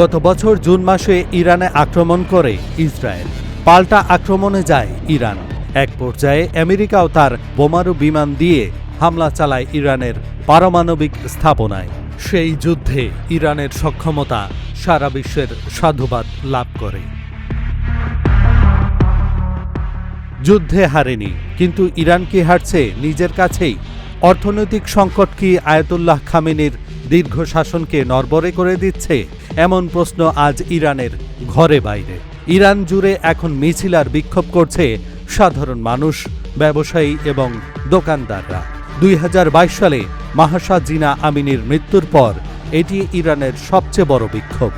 গত বছর জুন মাসে ইরানে আক্রমণ করে ইসরায়েল। পাল্টা আক্রমণে যায় ইরান। এক পর্যায়ে আমেরিকাও তার বোমারু বিমান দিয়ে হামলা চালায় ইরানের পারমাণবিক স্থাপনায়। সেই যুদ্ধে ইরানের সক্ষমতা সারা বিশ্বের সাধুবাদ লাভ করে। যুদ্ধে হারেনি, কিন্তু ইরান কি হারছে নিজের কাছেই? অর্থনৈতিক সংকট কি আয়াতুল্লাহ খামেনির দীর্ঘ শাসনকে নড়বড়ে করে দিচ্ছে? এমন প্রশ্ন আজ ইরানের ঘরে বাইরে। ইরান জুড়ে এখন মিছিল আর বিক্ষোভ করছে সাধারণ মানুষ, ব্যবসায়ী এবং দোকানদাররা। ২০২২ সালে মাহসা জিনা আমিনির মৃত্যুর পর এটি ইরানের সবচেয়ে বড় বিক্ষোভ।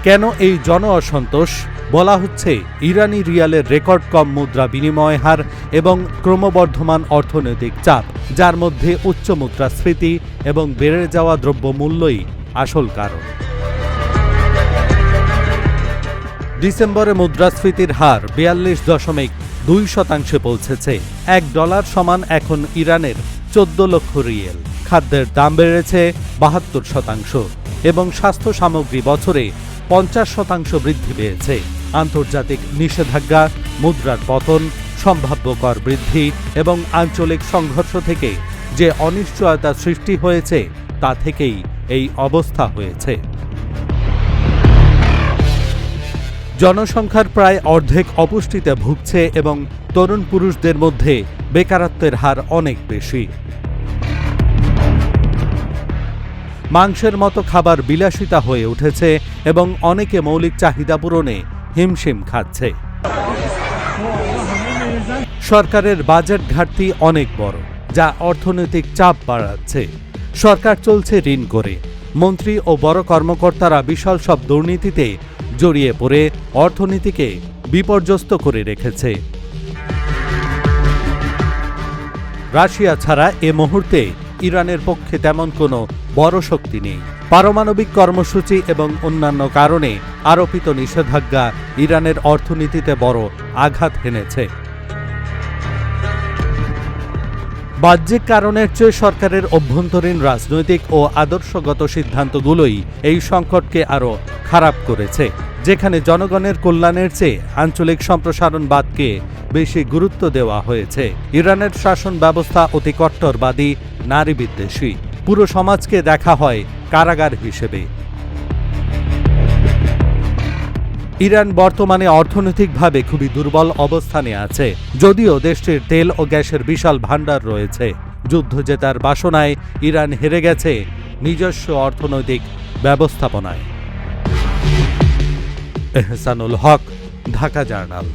কেন এই জন অসন্তোষ? বলা হচ্ছে ইরানি রিয়ালের রেকর্ড কম মুদ্রা বিনিময় হার এবং ক্রমবর্ধমান অর্থনৈতিক চাপ, যার মধ্যে উচ্চ মুদ্রাস্ফীতি এবং বেড়ে যাওয়া দ্রব্যমূল্যই আসল কারণ। ডিসেম্বরে মুদ্রাস্ফীতির হার ৪২.২% পৌঁছেছে। $1 সমান এখন ইরানের ১৪ লক্ষ রিয়েল। খাদ্যের দাম বেড়েছে ৭২% এবং স্বাস্থ্য সামগ্রী বছরে ৫০% বৃদ্ধি পেয়েছে। আন্তর্জাতিক নিষেধাজ্ঞা, মুদ্রার পতন, সম্ভাব্য কর বৃদ্ধি এবং আঞ্চলিক সংঘর্ষ থেকে যে অনিশ্চয়তা সৃষ্টি হয়েছে, তা থেকেই এই অবস্থা হয়েছে। জনসংখ্যার প্রায় অর্ধেক অপুষ্টিতে ভুগছে এবং তরুণ পুরুষদের মধ্যে বেকারত্বের হার অনেক বেশি। মাংসের মতো খাবার বিলাসিতা হয়ে উঠেছে এবং অনেকে মৌলিক চাহিদা পূরণে হিমশিম খাচ্ছে। সরকারের বাজেট ঘাটতি অনেক বড়, যা অর্থনৈতিক চাপ বাড়াচ্ছে। সরকার চলছে ঋণ করে। মন্ত্রী ও বড় কর্মকর্তারা বিশাল সব দুর্নীতিতে জড়িয়ে পড়ে অর্থনীতিকে বিপর্যস্ত করে রেখেছে। রাশিয়া ছাড়া এ মুহূর্তে ইরানের পক্ষে তেমন কোনো বড় শক্তি নেই। পারমাণবিক কর্মসূচি এবং অন্যান্য কারণে আরোপিত নিষেধাজ্ঞা ইরানের অর্থনীতিতে বড় আঘাত হেনেছে। বাহ্যিক কারণের চেয়ে সরকারের অভ্যন্তরীণ রাজনৈতিক ও আদর্শগত সিদ্ধান্তগুলোই এই সংকটকে আরও খারাপ করেছে, যেখানে জনগণের কল্যাণের চেয়ে আঞ্চলিক সম্প্রসারণবাদকে বেশি গুরুত্ব দেওয়া হয়েছে। ইরানের শাসন ব্যবস্থা অতি কট্টরবাদী, নারী বিদ্বেষী। পুরো সমাজকে দেখা হয় কারাগার হিসেবে। ইরান বর্তমানে অর্থনৈতিকভাবে খুবই দুর্বল অবস্থানে আছে, যদিও দেশটির তেল ও গ্যাসের বিশাল ভাণ্ডার রয়েছে। যুদ্ধ জেতার বাসনায় ইরান হেরে গেছে নিজস্ব অর্থনৈতিক ব্যবস্থাপনায়। এহসানুল হক, ঢাকা জার্নাল।